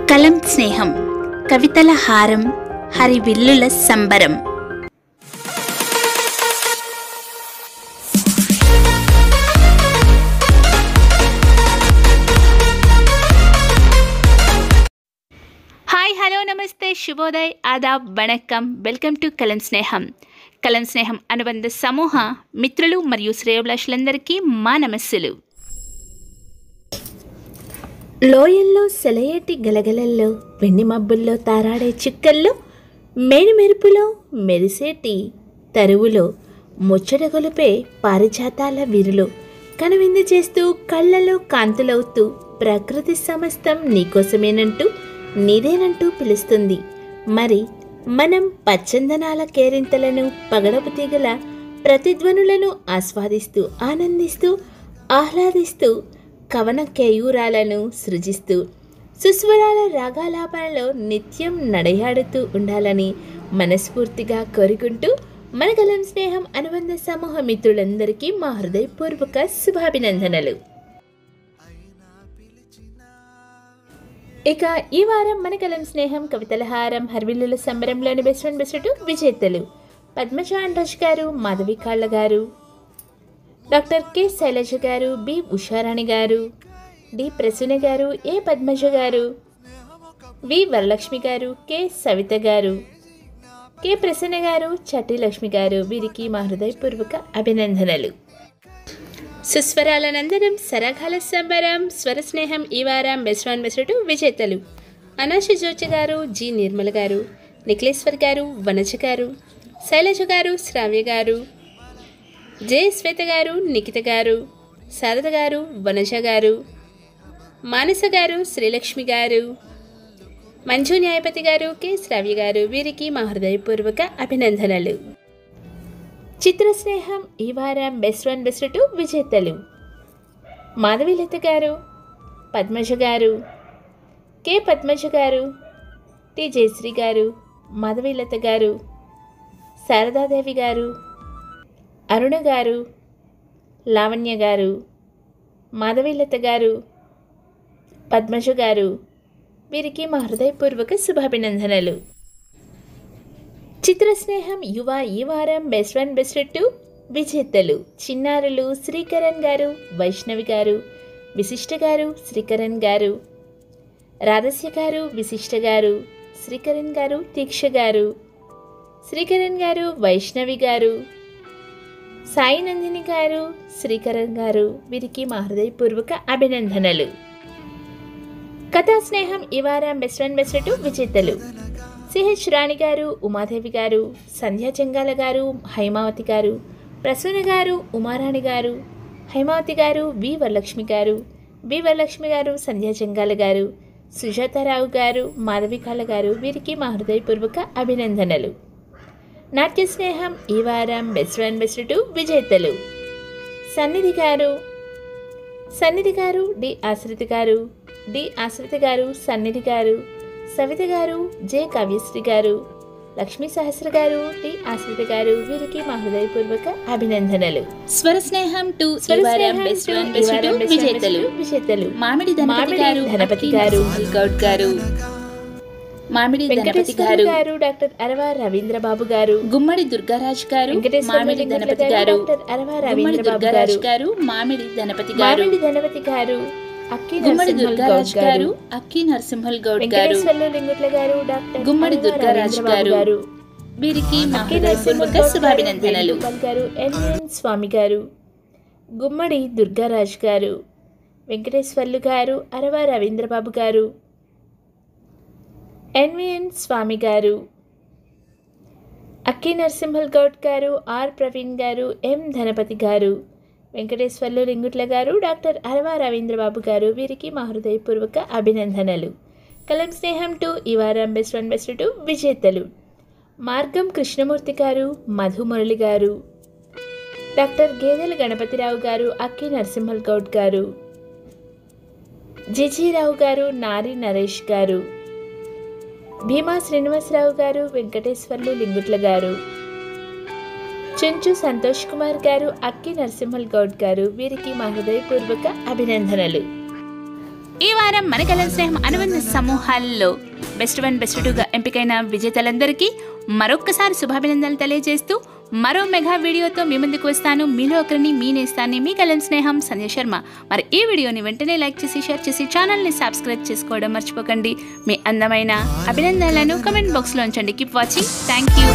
కలం స్నేహం కవితల హారం హరివిల్లుల సంబరం. హాయ్, హలో, నమస్తే, శుభోదయ్, ఆదాబ్, వణక్కం. వెల్కమ్ టు కలం స్నేహం. కలం స్నేహం అనుబంధ సమూహ మిత్రులు మరియు శ్రేయోభిలాషులందరికీ మా నమస్సులు. లోయల్లో సెలయేటి గలగలల్లో, వెండి మబ్బుల్లో తారాడే చుక్కల్లో, మేనిమెరుపులో మెరిసేటి తరువులో, ముచ్చట గొలిపే పారిజాతాల విరులు, కనువిందు చేస్తూ కళ్ళలో కాంతులవుతూ, ప్రకృతి సమస్తం నీకోసమేనంటూ నీదేనంటూ పిలుస్తుంది. మరి మనం పచ్చందనాల కేరింతలను, పగడపు తీగల ప్రతిధ్వనులను ఆస్వాదిస్తూ, ఆనందిస్తూ, ఆహ్లాదిస్తూ, కవన కేయూరాలను సృజిస్తూ, సుస్వరాల రాగాలాపనలో నిత్యం నడయాడుతూ ఉండాలని మనస్ఫూర్తిగా కోరుకుంటూ, మన కలం స్నేహం అనుబంధ సమూహ మిత్రులందరికీ మా హృదయపూర్వక శుభాభినందనలు. ఇక ఈ వారం మన కలం స్నేహం కవితల హారం హరివిల్లుల సంబరంలోని బెస్ట్ వన్ బెస్ట్ టూ విజేతలు పద్మజ అండర్ష్ గారు, మాధవి కాళ్ళ గారు, డాక్టర్ కె శైలజ గారు, బి ఉషారాణి గారు, డి ప్రసూన గారు, ఏ పద్మజ గారు, వి వరలక్ష్మి గారు, కె సవిత గారు, కె ప్రసన్న గారు, చట్టి లక్ష్మి గారు. వీరికి మా హృదయపూర్వక అభినందనలు. సుస్వరాలనందరం సరగాల సంబరం స్వర స్నేహం ఈ వారం బెస్ట్ వన్ బెస్ట్ టూ విజేతలు అనాష జోచి గారు, జి నిర్మల గారు, నిఖిలేశ్వర్ గారు, వనజ గారు, శైలజ గారు, శ్రావ్య గారు, జే శ్వేత గారు, నిఖిత గారు, శారద గారు, వనజ గారు, మానస గారు, శ్రీలక్ష్మి గారు, మంజు న్యాయపతి గారు, కె శ్రావ్య గారు. వీరికి మా హృదయపూర్వక అభినందనలు. చిత్రస్నేహం ఈ వారం బెస్ట్ వన్ బెస్ట్ టూ విజేతలు మాధవీలత గారు, పద్మజ గారు, కె పద్మజ గారు, టి జయశ్రీ గారు, మాధవీలత గారు, శారదాదేవి గారు, అరుణ గారు, లావణ్య గారు, మాధవీలత గారు, పద్మజ గారు. వీరికి మా హృదయపూర్వక శుభాభినందనలు. చిత్రస్నేహం యువ ఈ వారం బెస్ట్ వన్ బెస్ట్ టూ విజేతలు చిన్నారులు శ్రీకరణ్ గారు, వైష్ణవి గారు, విశిష్ట గారు, శ్రీకరణ్ గారు, రాధస్య గారు, విశిష్ట గారు, శ్రీకరణ్ గారు, దీక్ష గారు, శ్రీకరణ్ గారు, వైష్ణవి గారు, సాయి నందిని గారు, శ్రీకరణ్ గారు. వీరికి మా హృదయపూర్వక అభినందనలు. కథా స్నేహం ఈ వారం బెస్ట్ వన్ బెస్ట్ టూ విజేతలు సిహెచ్ రాణి గారు, ఉమాదేవి గారు, సంధ్యా చెంగాల గారు, హైమావతి గారు, ప్రసూన గారు, ఉమారాణి గారు, హైమావతి గారు, వి వరలక్ష్మి గారు, బి వరలక్ష్మి గారు, సంధ్యా చెంగాల గారు, సుజాతారావు గారు, మాధవి కాళ్ళ గారు. వీరికి మా హృదయపూర్వక అభినందనలు. నాట్య స్నేహం ఈ వారం బెస్ట్ వన్ బెస్ట్ టూ విజేతలు సన్నిధి గారు, సన్నిధి గారు, డి ఆశ్రిత గారు, డి ఆశ్రిత గారు, సన్నిధి గారు, సవిత గారు, జె కావ్యశ్రీ గారు, లక్ష్మీ సహస్ర గారు, టి ఆశ్రిత గారు. వీరికి మా హృదయపూర్వక అభినందనలు. స్వర స్నేహం టూ విజేతలు మామిడి ధనపతి గారు, గౌడ్ గారు, మామిడి ధనపతి గారు, డాక్టర్ అరవ రవీంద్రబాబు గారు, గుమ్మడి దుర్గారాజ్ గారు, మామిడి ధనపతి గారు, డాక్టర్ అరవ రవీంద్రబాబు గారు, మామిడి ధనపతి గారు, గుమ్మడి దుర్గారాజ్ గారు, అక్కి నరసింహల్ గౌడ్ గారు, గుమ్మడి దుర్గారాజ్ గారు. వీరికి మా హృదయపూర్వక శుభాభినందనలు. ఎన్ఎన్ స్వామి గారు, గుమ్మడి దుర్గారాజ్ గారు, వెంకటేశ్వర్లు గారు, అరవ రవీంద్రబాబు గారు, ఎన్విఎన్ స్వామి గారు, అక్కి నరసింహల్ గౌడ్ గారు, ఆర్ ప్రవీణ్ గారు, ఎం ధనపతి గారు, వెంకటేశ్వర్లు లింగుట్ల గారు, డాక్టర్ అరవ రవీంద్రబాబు గారు. వీరికి మా హృదయపూర్వక అభినందనలు. కలం స్నేహం టూ ఈ వారం బెస్ట్ వన్ బెస్ట్ టూ విజేతలు మార్గం కృష్ణమూర్తి గారు, మధు మురళి గారు, డాక్టర్ గేదెల గణపతిరావు గారు, అక్కి నరసింహల్ గౌడ్ గారు, జిజీరావు గారు, నారి నరేష్ గారు, భీమా శ్రీనివాసరావు గారు, వెంకటేశ్వర్లు లింగుట్ల గారు, చెంచు సంతోష్ కుమార్ గారు, అక్కి నరసింహల్ గౌడ్ గారు. వీరికి మా హృదయపూర్వక అభినందనలు. ఈ వారం మన కలర్ స్నేహం అనుబంధ సమూహాల్లో బెస్ట్ 1 బెస్ట్ 2గా ఎంపికైన విజేతలందరికీ మరొక్కసారి శుభాభినందనలు తెలియజేస్తూ మరో మెగా వీడియోతో మీ ముందుకు వస్తాను. మీలో ఒకరిని, మీ నేస్తాన్ని, మీ కలర్ స్నేహం సంధ్య శర్మ. మరి ఈ వీడియోని వెంటనే లైక్ చేసి, షేర్ చేసి, ఛానల్ని సబ్స్క్రైబ్ చేసుకోవడం మర్చిపోకండి. మీ అందమైన అభినందనలను కమెంట్ బాక్స్లో ఉంచండి. Keep watching. Thank you.